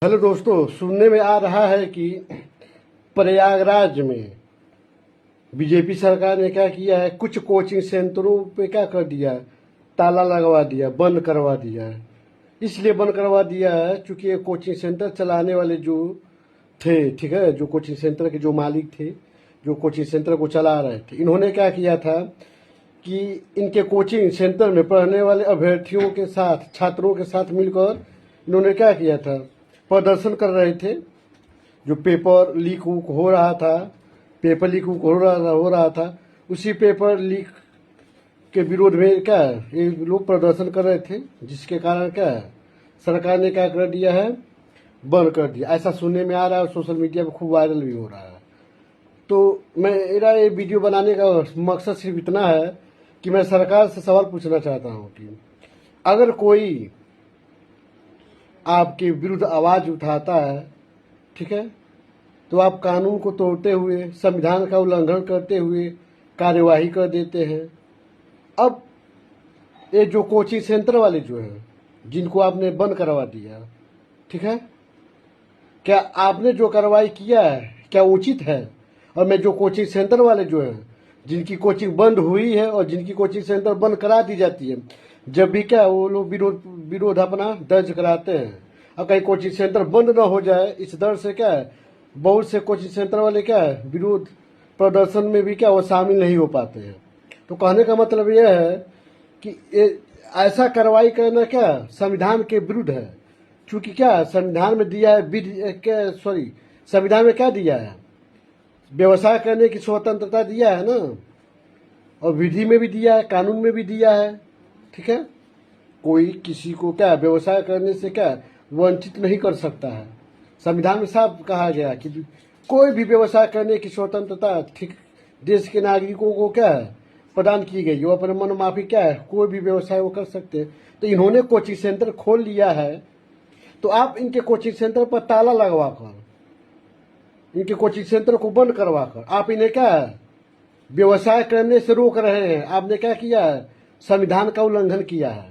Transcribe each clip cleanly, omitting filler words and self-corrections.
Hello दोस्तों, सुनने में आ रहा है कि प्रयागराज में बीजेपी सरकार ने क्या किया है, कुछ कोचिंग सेंटरों पे क्या कर दिया है, ताला लगवा दिया, बंद करवा दिया है। इसलिए बंद करवा दिया है क्योंकि ये कोचिंग सेंटर चलाने वाले जो थे, ठीक है, जो कोचिंग सेंटर के जो मालिक थे, जो कोचिंग सेंटर को चला रहे थे, इन्होंने क्या किया था कि इनके कोचिंग सेंटर में पढ़ने वाले अभ्यर्थियों के साथ, छात्रों के साथ मिलकर इन्होंने क्या किया था, प्रदर्शन कर रहे थे। जो पेपर लीक वूक हो रहा था, पेपर लीक वूक हो रहा था, उसी पेपर लीक के विरोध में क्या है, ये लोग प्रदर्शन कर रहे थे, जिसके कारण क्या है, सरकार ने क्या कर दिया है, बंद कर दिया। ऐसा सुनने में आ रहा है और सोशल मीडिया पर खूब वायरल भी हो रहा है। तो मेरा ये वीडियो बनाने का मकसद सिर्फ इतना है कि मैं सरकार से सवाल पूछना चाहता हूँ कि अगर कोई आपके विरुद्ध आवाज उठाता है, ठीक है, तो आप कानून को तोड़ते हुए, संविधान का उल्लंघन करते हुए कार्यवाही कर देते हैं। अब ये जो कोचिंग सेंटर वाले जो हैं, जिनको आपने बंद करवा दिया, ठीक है, क्या आपने जो कार्रवाई किया है क्या उचित है? और मैं जो कोचिंग सेंटर वाले जो हैं, जिनकी कोचिंग बंद हुई है और जिनकी कोचिंग सेंटर बंद करा दी जाती है, जब भी क्या वो लोग विरोध अपना दर्ज कराते हैं। और कहीं कोचिंग सेंटर बंद ना हो जाए, इस डर से क्या है, बहुत से कोचिंग सेंटर वाले क्या है, विरोध प्रदर्शन में भी क्या वो शामिल नहीं हो पाते हैं। तो कहने का मतलब यह है कि ऐसा कार्रवाई करना क्या संविधान के विरुद्ध है। क्योंकि क्या संविधान में दिया है, संविधान में क्या दिया है, व्यवसाय करने की स्वतंत्रता दिया है ना, और विधि में भी दिया है, कानून में भी दिया है, ठीक है। कोई किसी को क्या व्यवसाय करने से क्या वंचित नहीं कर सकता है। संविधान में साफ कहा गया कि कोई भी व्यवसाय करने की स्वतंत्रता, ठीक, देश के नागरिकों को क्या है प्रदान की गई। वो अपने मन माफी क्या है कोई भी व्यवसाय वो कर सकते हैं। तो इन्होंने कोचिंग सेंटर खोल लिया है, तो आप इनके कोचिंग सेंटर पर ताला लगवा कर, इनके कोचिंग सेंटर को बंद करवा कर आप इन्हें क्या है व्यवसाय करने से रोक रहे हैं। आपने क्या किया है, संविधान का उल्लंघन किया है,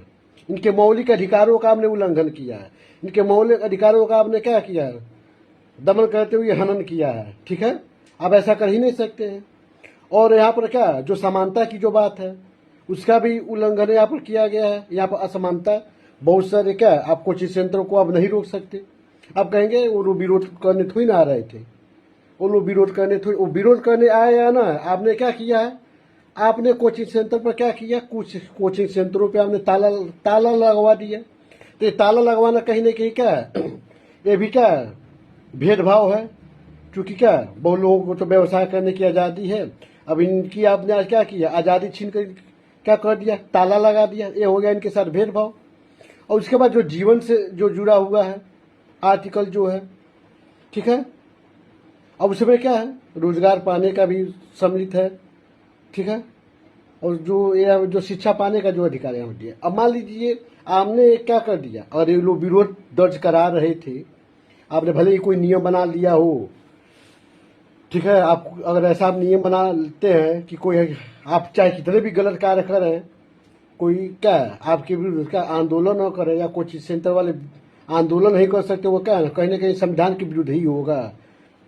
इनके मौलिक अधिकारों का आपने उल्लंघन किया है, इनके मौलिक अधिकारों का आपने क्या किया है, दमन करते हुए हनन किया है, ठीक है। आप ऐसा कर ही नहीं सकते हैं। और यहाँ पर क्या जो समानता की जो बात है, उसका भी उल्लंघन यहाँ पर किया गया है। यहाँ पर असमानता बहुत सारे क्या आप कोचिंग सेंटर को आप नहीं रोक सकते। आप कहेंगे वो लोग विरोध करने थोड़ी ना आ रहे थे, वो लोग विरोध करने थोड़ी, वो विरोध करने आए या ना। आपने क्या किया है, आपने कोचिंग सेंटर पर क्या किया, कुछ कोचिंग सेंटरों पे आपने ताला लगवा दिया। तो ये ताला लगवाना कहीं ना कहीं क्या है, ये भी क्या है भेदभाव है। क्योंकि क्या बहुत लोगों को तो व्यवसाय करने की आज़ादी है। अब इनकी आपने आज क्या किया, आज़ादी छीन कर क्या कर दिया, ताला लगा दिया। ये हो गया इनके साथ भेदभाव। और उसके बाद जो जीवन से जो जुड़ा हुआ है आर्टिकल जो है, ठीक है, अब उसमें क्या है रोजगार पाने का भी सम्मिलित है, ठीक है। और जो शिक्षा पाने का जो अधिकार यहाँ दिया। अब मान लीजिए आपने क्या कर दिया, और ये लोग विरोध दर्ज करा रहे थे, आपने भले ही कोई नियम बना लिया हो, ठीक है। आप अगर ऐसा आप नियम बनाते हैं कि कोई आप चाहे कितने भी गलत कार्य करें, कोई क्या आपके विरुद्ध का आंदोलन न करे, या कोचिंग सेंटर वाले आंदोलन नहीं कर सकते, वो क्या है कहीं ना कहीं संविधान के विरुद्ध ही होगा,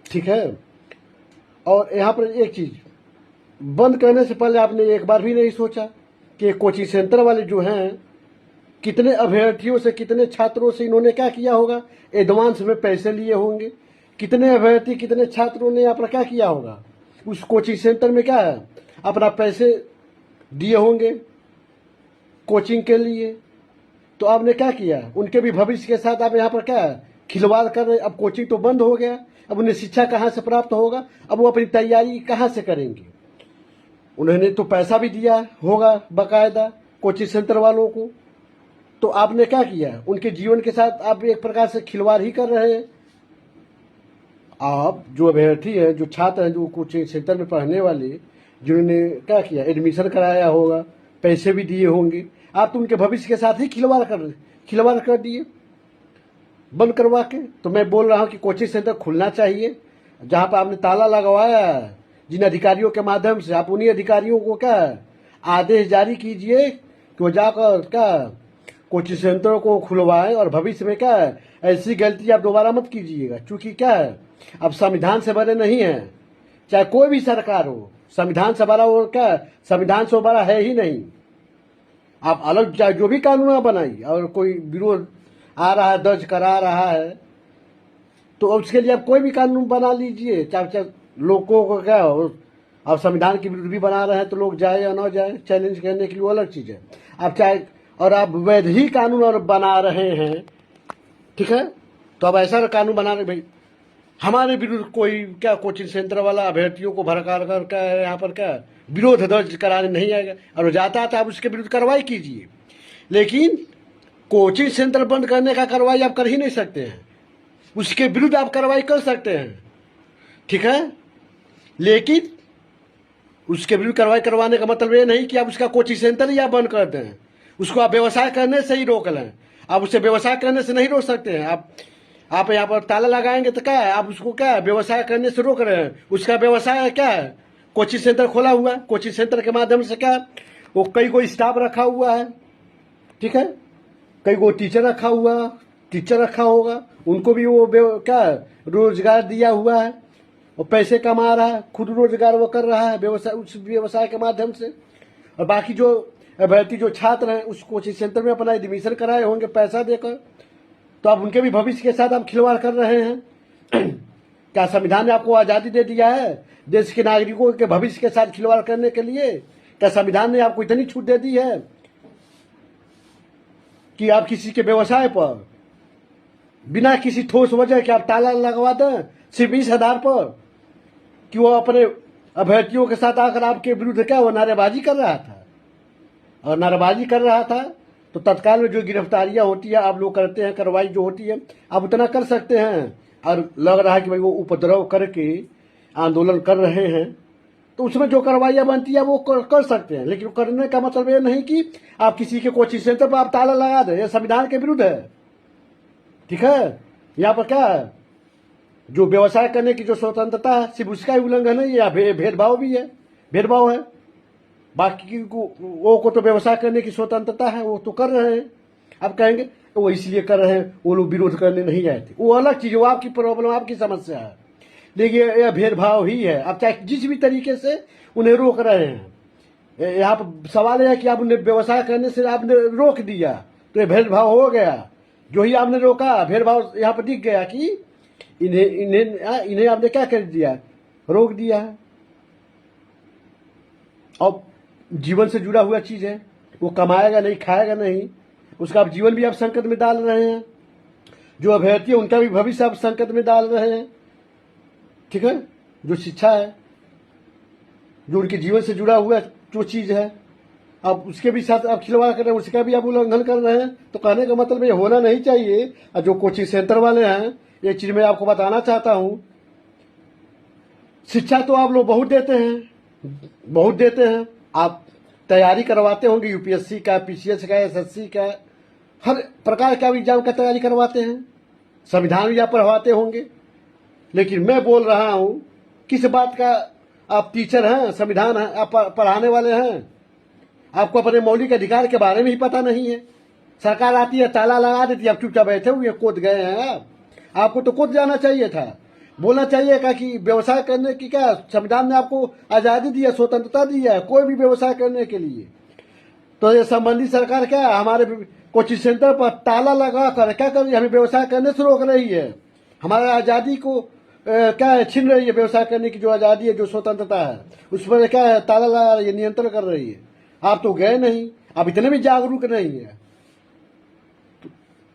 ठीक है। और यहाँ पर एक चीज, बंद करने से पहले आपने एक बार भी नहीं सोचा कि कोचिंग सेंटर वाले जो हैं कितने अभ्यर्थियों से, कितने छात्रों से इन्होंने क्या किया होगा, एडवांस में पैसे लिए होंगे। कितने अभ्यर्थी, कितने छात्रों ने यहाँ पर क्या किया होगा, उस कोचिंग सेंटर में क्या है अपना पैसे दिए होंगे कोचिंग के लिए। तो आपने क्या किया, उनके भी भविष्य के साथ आप यहाँ पर क्या खिलवाड़ कर रहे। अब कोचिंग तो बंद हो गया, अब उन्हें शिक्षा कहाँ से प्राप्त होगा, अब वो अपनी तैयारी कहाँ से करेंगे। उन्होंने तो पैसा भी दिया होगा बाकायदा कोचिंग सेंटर वालों को। तो आपने क्या किया, उनके जीवन के साथ आप एक प्रकार से खिलवाड़ ही कर रहे हैं। आप जो अभ्यर्थी हैं, जो छात्र हैं, जो कोचिंग सेंटर में पढ़ने वाले, जिन्होंने क्या किया एडमिशन कराया होगा, पैसे भी दिए होंगे, आप तो उनके भविष्य के साथ ही खिलवाड़ कर दिए बंद करवा के। तो मैं बोल रहा हूं कि कोचिंग सेंटर खुलना चाहिए। जहां पर आपने ताला लगवाया है, जिन अधिकारियों के माध्यम से, आप उन्हीं अधिकारियों को क्या आदेश जारी कीजिए कि वो जाकर क्या कोचिंग सेंटरों को खुलवाएं और भविष्य में क्या है ऐसी गलती आप दोबारा मत कीजिएगा। क्योंकि क्या है अब संविधान से बड़े नहीं है, चाहे कोई भी सरकार हो, संविधान से बड़ा और क्या संविधान से बड़ा है ही नहीं। आप अलग चाहे जो भी कानून आप बनाइए और कोई विरोध आ रहा है दर्ज करा रहा है तो उसके लिए आप कोई भी कानून बना लीजिए, चाहे लोगों को क्या हो। आप संविधान के विरुद्ध भी बना रहे हैं तो लोग जाए या ना जाए चैलेंज करने के लिए वो अलग चीज़ है। आप चाहे और आप वैध ही कानून और बना रहे हैं, ठीक है, तो अब ऐसा कानून बना रहे भाई हमारे विरुद्ध कोई क्या कोचिंग सेंटर वाला अभ्यर्थियों को भड़का कर क्या यहाँ पर क्या विरोध दर्ज कराने नहीं आएगा और जाता है तो आप उसके विरुद्ध कार्रवाई कीजिए। लेकिन कोचिंग सेंटर बंद करने का कार्रवाई आप कर ही नहीं सकते हैं, उसके विरुद्ध आप कार्रवाई कर सकते हैं, ठीक है। लेकिन उसके विरुद्ध कार्रवाई करवाने का मतलब ये नहीं कि आप उसका कोचिंग सेंटर ही आप बंद कर दें, उसको आप व्यवसाय करने से ही रोक लें। आप उसे व्यवसाय करने से नहीं रोक सकते हैं। आप यहाँ पर ताला लगाएंगे तो क्या है, आप उसको क्या है व्यवसाय करने से रोक रहे हैं। उसका व्यवसाय क्या है, कोचिंग सेंटर खोला हुआ है, कोचिंग सेंटर के माध्यम से क्या वो कई को स्टाफ रखा हुआ है, ठीक है, कई को टीचर रखा हुआ टीचर रखा होगा, उनको भी वो क्या रोजगार दिया हुआ है, वो पैसे कमा रहा है, खुद रोजगार वो कर रहा है व्यवसाय, उस व्यवसाय के माध्यम से। और बाकी जो अभ्यर्थी जो छात्र हैं उस कोचिंग सेंटर में अपना एडमिशन कराए होंगे पैसा देकर, तो आप उनके भी भविष्य के साथ आप खिलवाड़ कर रहे हैं। क्या संविधान ने आपको आज़ादी दे दिया है देश के नागरिकों के भविष्य के साथ खिलवाड़ करने के लिए? क्या संविधान ने आपको इतनी छूट दे दी है कि आप किसी के व्यवसाय पर बिना किसी ठोस वजह के आप ताला लगवा दें सिर्फ इस आधार पर कि वो अपने अभ्यर्थियों के साथ आकर आपके विरुद्ध क्या वो नारेबाजी कर रहा था? और नारेबाजी कर रहा था तो तत्काल में जो गिरफ्तारियां होती है आप लोग करते हैं, कार्रवाई जो होती है आप उतना कर सकते हैं। और लग रहा है कि भाई वो उपद्रव करके आंदोलन कर रहे हैं तो उसमें जो कार्रवाइयाँ बनती है वो कर सकते हैं। लेकिन करने का मतलब ये नहीं कि आप किसी के कोचिंग सेंटर पर आप ताला लगा दें, यह संविधान के विरुद्ध है, ठीक है। यहाँ पर क्या है जो व्यवसाय करने की जो स्वतंत्रता है सिर्फ उसका ही उल्लंघन है या भेदभाव भी है, भेदभाव है। बाकी को तो व्यवसाय करने की स्वतंत्रता है, वो तो कर रहे हैं। अब कहेंगे वो इसलिए कर रहे हैं वो लोग विरोध करने नहीं गए थे, वो अलग चीज, वो आपकी प्रॉब्लम आपकी समस्या है। देखिए यह भेदभाव ही है। आप चाहे जिस भी तरीके से उन्हें रोक रहे हैं, यहाँ पर सवाल है कि आप उन्हें व्यवसाय करने से आपने रोक दिया तो ये भेदभाव हो गया। जो ही आपने रोका भेदभाव यहाँ पर दिख गया कि इन्हें आपने क्या कर दिया, रोक दिया है। और जीवन से जुड़ा हुआ चीज है, वो कमाएगा नहीं खाएगा नहीं, उसका आप जीवन भी आप संकट में डाल रहे हैं। जो अभ्यर्थी है उनका भी भविष्य आप संकट में डाल रहे हैं, ठीक है। जो शिक्षा है जो उनके जीवन से जुड़ा हुआ जो चीज है आप उसके भी साथ आप खिलवाड़ कर रहे हैं, उसका भी आप उल्लंघन कर रहे हैं। तो कहने का मतलब ये होना नहीं चाहिए। और जो कोचिंग सेंटर वाले हैं ये चीज मैं आपको बताना चाहता हूं, शिक्षा तो आप लोग बहुत देते हैं। आप तैयारी करवाते होंगे यूपीएससी का, पीसीएस का, एसएससी का, हर प्रकार का एग्जाम का तैयारी करवाते हैं, संविधान भी आप पढ़वाते होंगे। लेकिन मैं बोल रहा हूं किस बात का आप टीचर हैं, संविधान है आप पढ़ाने वाले हैं, आपको अपने मौलिक अधिकार के बारे में ही पता नहीं है। सरकार आती है ताला लगा देती है, आप चुपचाप बैठे हुए कूद गए हैं। आपको तो कूद जाना चाहिए था, बोलना चाहिए का कि व्यवसाय करने की क्या संविधान ने आपको आजादी दी है, स्वतंत्रता दी है कोई भी व्यवसाय करने के लिए। तो ये संबंधित सरकार क्या है हमारे कोचिंग सेंटर पर ताला लगा कर क्या कर रही है, हमें व्यवसाय करने से रोक रही है, हमारे आजादी को क्या है छीन रही है। व्यवसाय करने की जो आजादी है जो स्वतंत्रता है उस पर क्या है ताला लगा रही है, नियंत्रण कर रही है। आप तो गए नहीं, आप इतने भी जागरूक नहीं है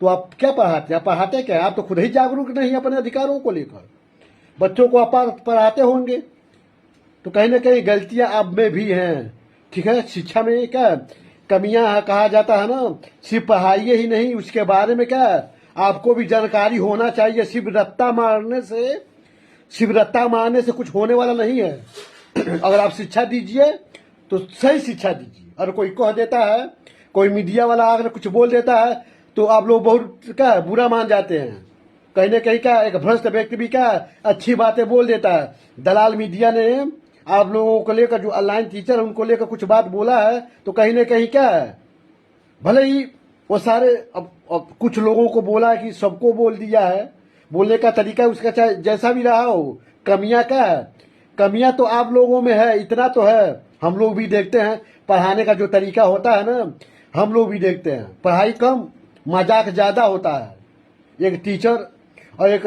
तो आप क्या पढ़ाते हैं, आप पढ़ाते क्या है? आप तो खुद ही जागरूक नहीं अपने अधिकारों को लेकर। बच्चों को आप पढ़ाते होंगे तो कहीं ना कहीं गलतियां आप में भी हैं, ठीक है। शिक्षा में क्या कमियां कहा जाता है ना, सिर्फ पढ़ाइए ही नहीं उसके बारे में क्या आपको भी जानकारी होना चाहिए। सिर्फ रट्टा मारने से कुछ होने वाला नहीं है। अगर आप शिक्षा दीजिए तो सही शिक्षा दीजिए। और कोई कह देता है, कोई मीडिया वाला अगर कुछ बोल देता है तो आप लोग बहुत क्या बुरा मान जाते हैं। कहीं ना कहीं क्या एक भ्रष्ट व्यक्ति भी क्या अच्छी बातें बोल देता है। दलाल मीडिया ने आप लोगों को लेकर जो ऑनलाइन टीचर है उनको लेकर कुछ बात बोला है तो कहीं ना कहीं क्या है भले ही वो सारे अब कुछ लोगों को बोला कि सबको बोल दिया है, बोलने का तरीका उसका चाहे जैसा भी रहा हो, कमियां क्या है? कमियां तो आप लोगों में है, इतना तो है। हम लोग भी देखते हैं पढ़ाने का जो तरीका होता है ना, हम लोग भी देखते हैं पढ़ाई कम मजाक ज्यादा होता है। एक टीचर और एक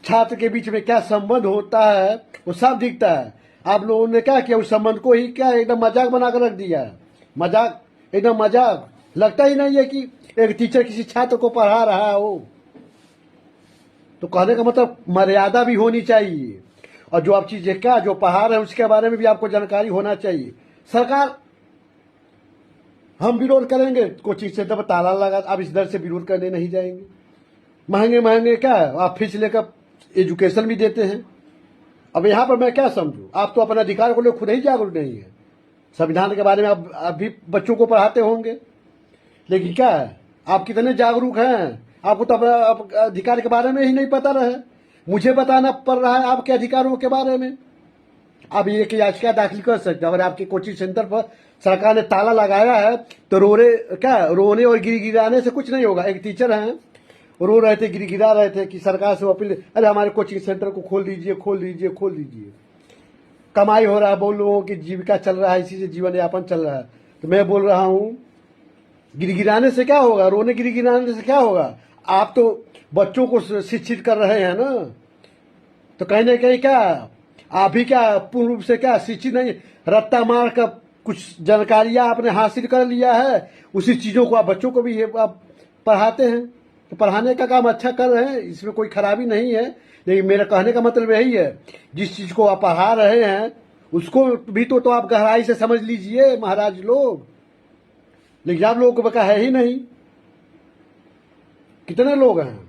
छात्र के बीच में क्या संबंध होता है वो सब दिखता है। आप लोगों ने क्या किया, उस संबंध को ही क्या एकदम मजाक बनाकर रख दिया है। मजाक, एकदम मजाक। लगता ही नहीं है कि एक टीचर किसी छात्र को पढ़ा रहा हो। तो कहने का मतलब मर्यादा भी होनी चाहिए, और जो आप चीजें क्या जो पढ़ा रहे हैं उसके बारे में भी आपको जानकारी होना चाहिए। सरकार, हम विरोध करेंगे, कोचिंग सेंटर पर ताला लगा, आप इस दर से विरोध करने नहीं जाएंगे। महंगे महंगे क्या है, आप फीस लेकर एजुकेशन भी देते हैं। अब यहाँ पर मैं क्या समझू, आप तो अपने अधिकार को लेकर खुद ही जागरूक नहीं है। संविधान के बारे में आप भी बच्चों को पढ़ाते होंगे, लेकिन क्या है, आप कितने जागरूक हैं? आपको तो अपना अधिकार के बारे में ही नहीं पता रहे। मुझे बताना पड़ रहा है आपके अधिकारों के बारे में। आप ये कि याचिका दाखिल कर सकते हैं। अगर आपके कोचिंग सेंटर पर सरकार ने ताला लगाया है तो रोने और गिड़गिड़ाने से कुछ नहीं होगा। एक टीचर हैं, रो रहे थे, गिड़गिड़ा रहे थे कि सरकार से अपील, अरे हमारे कोचिंग सेंटर को खोल दीजिए, खोल दीजिए, खोल दीजिए। कमाई हो रहा है, बहुत लोगों की जीविका चल रहा है, इसी से जीवन यापन चल रहा है। तो मैं बोल रहा हूँ, गिड़गिड़ाने से क्या होगा, रोने गिड़गिड़ाने से क्या होगा? आप तो बच्चों को शिक्षित कर रहे हैं ना, तो कहीं ना कहीं क्या आप भी क्या पूर्ण रूप से क्या शिक्षित नहीं, रट्टा मार कर कुछ जानकारियां आपने हासिल कर लिया है, उसी चीजों को आप बच्चों को भी आप पढ़ाते हैं। तो पढ़ाने का काम अच्छा कर रहे हैं, इसमें कोई खराबी नहीं है। लेकिन मेरा कहने का मतलब यही है, जिस चीज को आप पढ़ा रहे हैं उसको भी तो आप गहराई से समझ लीजिए महाराज लोग। लेकिन आप लोगों को बका है ही नहीं। कितने लोग हैं,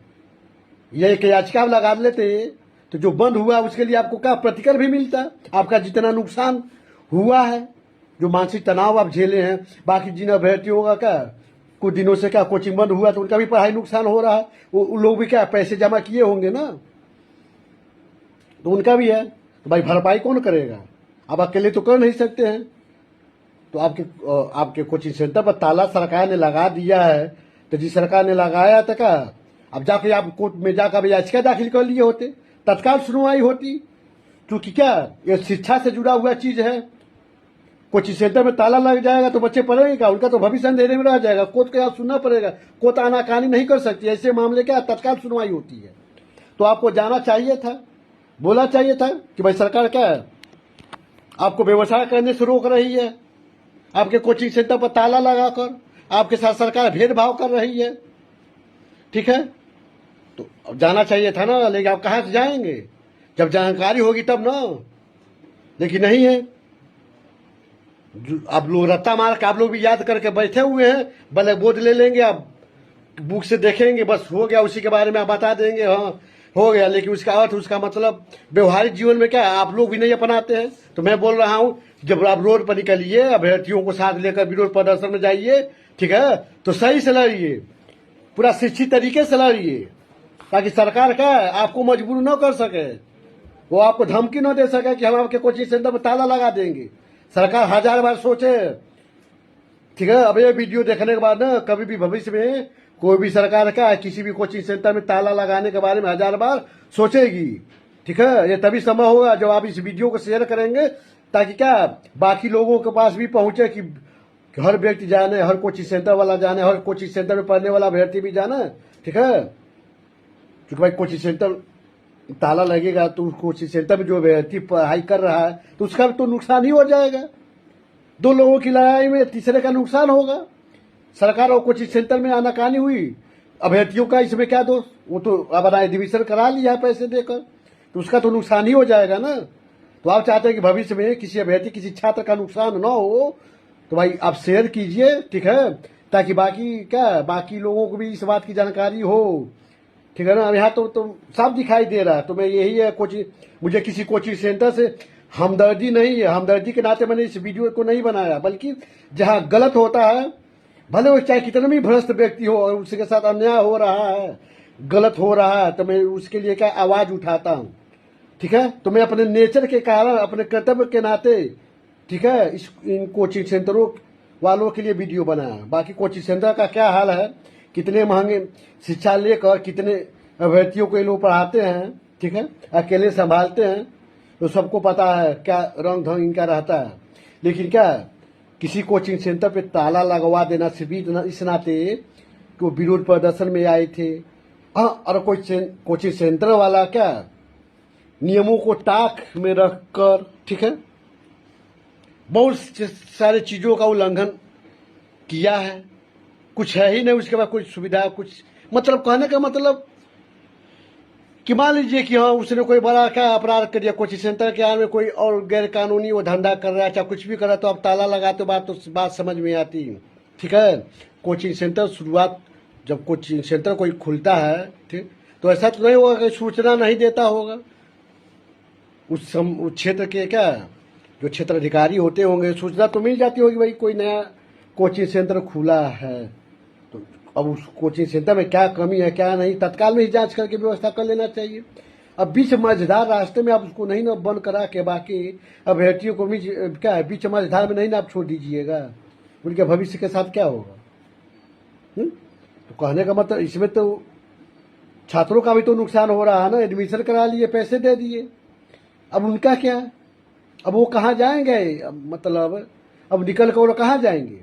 ये एक याचिका लगा लेते तो जो बंद हुआ उसके लिए आपको क्या प्रतिकर भी मिलता। आपका जितना नुकसान हुआ है, जो मानसिक तनाव आप झेले हैं, बाकी जिन अभ्यर्थियों का क्या कुछ दिनों से क्या कोचिंग बंद हुआ तो उनका भी पढ़ाई नुकसान हो रहा है। वो लोग भी क्या पैसे जमा किए होंगे ना, तो उनका भी है। तो भाई भरपाई कौन करेगा? आप अकेले तो कर नहीं सकते हैं। तो आपके कोचिंग सेंटर पर ताला सरकार ने लगा दिया है, तो जिस सरकार ने लगाया था क्या, अब जाके आप कोर्ट में जाकर याचिका दाखिल कर लिए होते, तत्काल सुनवाई होती। क्योंकि क्या ये शिक्षा से जुड़ा हुआ चीज है। कोचिंग सेंटर में ताला लग जाएगा तो बच्चे पढ़ेंगे क्या? उनका तो भविष्य अंधेरे में रह जाएगा। कोर्ट का सुनना पड़ेगा, कोर्ट आनाकानी नहीं कर सकती। ऐसे मामले क्या तत्काल सुनवाई होती है। तो आपको जाना चाहिए था, बोला चाहिए था कि भाई सरकार क्या है आपको व्यवसाय करने से रोक रही है, आपके कोचिंग सेंटर पर ताला लगाकर आपके साथ सरकार भेदभाव कर रही है। ठीक है, तो जाना चाहिए था ना। लेकिन आप कहां से जाएंगे, जब जानकारी होगी तब ना। लेकिन नहीं है, आप लोग रत्ता मार के आप लोग भी याद करके बैठे हुए हैं। ब्लैक बोर्ड ले लेंगे, आप बुक से देखेंगे, बस हो गया, उसी के बारे में आप बता देंगे हाँ हो गया। लेकिन उसका अर्थ, उसका मतलब व्यवहारिक जीवन में क्या आप लोग भी नहीं अपनाते हैं। तो मैं बोल रहा हूं, जब आप रोड पर निकलिए, अभ्यर्थियों को साथ लेकर विरोध प्रदर्शन में जाइए, ठीक है, तो सही से लड़िए, पूरा शिक्षित तरीके से लड़िए, ताकि सरकार क्या है आपको मजबूर न कर सके, वो आपको धमकी न दे सके कि हम आपके कोचिंग सेंटर में ताला लगा देंगे। सरकार 1000 बार सोचे, ठीक है। अब ये वीडियो देखने के बाद ना कभी भी भविष्य में कोई भी सरकार क्या है किसी भी कोचिंग सेंटर में ताला लगाने के बारे में 1000 बार सोचेगी। ठीक है, ये तभी संभव होगा जब आप इस वीडियो को शेयर करेंगे, ताकि क्या बाकी लोगों के पास भी पहुंचे कि हर व्यक्ति जाने, हर कोचिंग सेंटर वाला जाने, हर कोचिंग सेंटर में पढ़ने वाला अभ्यर्थी भी जाना। ठीक है, क्योंकि भाई कोचिंग सेंटर ताला लगेगा तो कोचिंग सेंटर में जो अभ्यर्थी पढ़ाई कर रहा है तो उसका तो नुकसान ही हो जाएगा। 2 लोगों की लड़ाई में तीसरे का नुकसान होगा। सरकार और कोचिंग सेंटर में आनाकानी हुई, अभ्यर्थियों का इसमें क्या दोष? वो तो अब एडमिशन करा लिया है पैसे देकर, तो उसका तो नुकसान ही हो जाएगा ना। तो आप चाहते हैं कि भविष्य में किसी अभ्यर्थी, किसी छात्र का नुकसान न हो, तो भाई आप शेयर कीजिए, ठीक है, ताकि बाकी लोगों को भी इस बात की जानकारी हो। ठीक है ना। अब यहाँ तो साफ दिखाई दे रहा है। तो मैं यही है, मुझे किसी कोचिंग सेंटर से हमदर्दी नहीं है। हमदर्दी के नाते मैंने इस वीडियो को नहीं बनाया, बल्कि जहाँ गलत होता है, भले वो चाहे कितना भी भ्रष्ट व्यक्ति हो और उसके साथ अन्याय हो रहा है, गलत हो रहा है, तो मैं उसके लिए क्या आवाज उठाता हूँ। ठीक है, तो मैं अपने नेचर के कारण, अपने कर्तव्य के नाते, ठीक है, इन कोचिंग सेंटरों वालों के लिए वीडियो बनाया। बाकी कोचिंग सेंटर का क्या हाल है, कितने महंगे शिक्षा लेकर कितने अभ्यर्थियों को ये लोग पढ़ाते हैं, ठीक है, अकेले संभालते हैं, तो सबको पता है क्या रंग ढंग इनका रहता है। लेकिन क्या किसी कोचिंग सेंटर पे ताला लगवा देना सिर्फ इस नाते कि वो विरोध प्रदर्शन में आए थे। हाँ, और कोई कोचिंग सेंटर वाला क्या नियमों को ताक में रखकर, ठीक है, बहुत सारे चीज़ों का उल्लंघन किया है। कुछ है ही नहीं उसके बाद कोई सुविधा, कुछ मतलब कहने का मतलब कि मान लीजिए कि हाँ उसने कोई बड़ा क्या अपराध कर दिया, कोचिंग सेंटर के में कोई और गैर कानूनी वो धंधा कर रहा है, चाहे कुछ भी कर रहा है, तो आप ताला लगाते तो बात समझ में आती, ठीक है। कोचिंग सेंटर शुरुआत जब कोचिंग सेंटर कोई खुलता है, ठीक, तो ऐसा तो नहीं होगा कि सूचना नहीं देता होगा उस क्षेत्र के क्या जो क्षेत्र अधिकारी होते होंगे, सूचना तो मिल जाती होगी भाई कोई नया कोचिंग सेंटर खुला है। तो अब उस कोचिंग सेंटर में क्या कमी है क्या नहीं, तत्काल में ही जांच करके व्यवस्था कर लेना चाहिए। अब बीच मझधार रास्ते में आप उसको नहीं ना बंद करा के बाकी अभ्यर्थियों को क्या है बीच मझधार में नहीं ना आप छोड़ दीजिएगा, उनके भविष्य के साथ क्या होगा। तो कहने का मतलब इसमें तो छात्रों का भी तो नुकसान हो रहा है ना, एडमिशन करा लिए, पैसे दे दिए, अब उनका क्या, अब वो कहाँ जाएंगे, मतलब अब निकल कर वो कहाँ जाएंगे।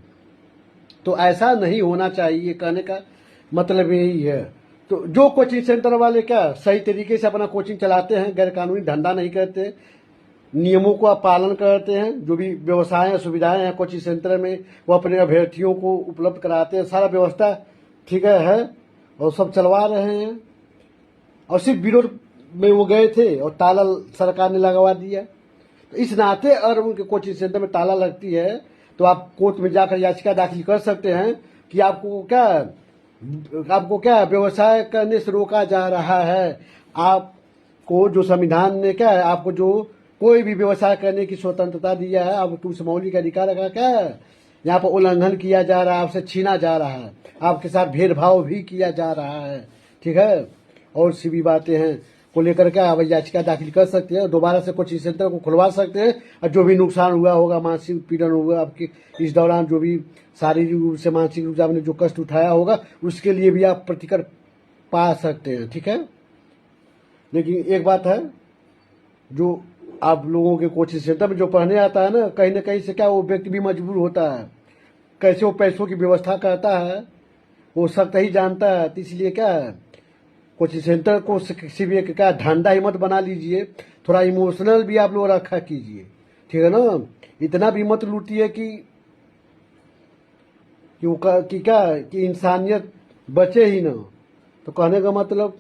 तो ऐसा नहीं होना चाहिए, कहने का मतलब यही है। तो जो कोचिंग सेंटर वाले क्या सही तरीके से अपना कोचिंग चलाते हैं, गैर कानूनी धंधा नहीं करते, नियमों का पालन करते हैं, जो भी व्यवसाय सुविधाएं हैं कोचिंग सेंटर में वो अपने अभ्यर्थियों को उपलब्ध कराते हैं, सारा व्यवस्था ठीक है और सब चलवा रहे हैं। और सिर्फ विरोध में वो गए थे और ताला सरकार ने लगवा दिया। तो इस नाते अगर उनके कोचिंग सेंटर में ताला लगती है तो आप कोर्ट में जाकर याचिका दाखिल कर सकते हैं कि आपको क्या व्यवसाय करने से रोका जा रहा है। आपको जो संविधान ने क्या है आपको जो कोई भी व्यवसाय करने की स्वतंत्रता दिया है, आपको उस मौलिक अधिकार का क्या है यहाँ पर उल्लंघन किया जा रहा है, आपसे छीना जा रहा है, आपके साथ भेदभाव भी किया जा रहा है, ठीक है। और सी भी बातें हैं को लेकर के आप याचिका दाखिल कर सकते हैं, दोबारा से कोचिंग सेंटर को खुलवा सकते हैं और जो भी नुकसान हुआ होगा, मानसिक पीड़न हुआ आपके इस दौरान, जो भी शारीरिक रूप से मानसिक रूप से आपने जो कष्ट उठाया होगा उसके लिए भी आप प्रतिकर पा सकते हैं, ठीक है। लेकिन एक बात है, जो आप लोगों के कोचिंग सेंटर में जो पढ़ने आता है ना कहीं से क्या वो व्यक्ति भी मजबूर होता है, कैसे वो पैसों की व्यवस्था करता है वो सब ही जानता है। तो इसलिए क्या है कोचिंग सेंटर को किसी भी क्या धंधा ही मत बना लीजिए, थोड़ा इमोशनल भी आप लोग रखा कीजिए, ठीक है ना। इतना भी मत लूटिए कि इंसानियत बचे ही ना। तो कहने का मतलब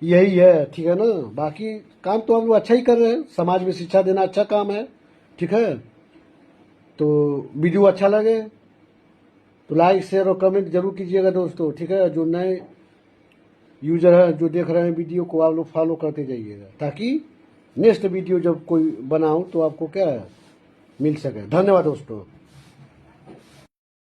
यही है, ठीक है ना। बाकी काम तो हम लोग अच्छा ही कर रहे हैं, समाज में शिक्षा देना अच्छा काम है, ठीक है। तो वीडियो अच्छा लगे तो लाइक शेयर और कमेंट जरूर कीजिएगा दोस्तों, ठीक है। जो नए यूजर है जो देख रहे हैं वीडियो को आप लोग फॉलो करते जाइएगा ताकि नेक्स्ट वीडियो जब कोई बनाऊं तो आपको क्या मिल सके। धन्यवाद दोस्तों।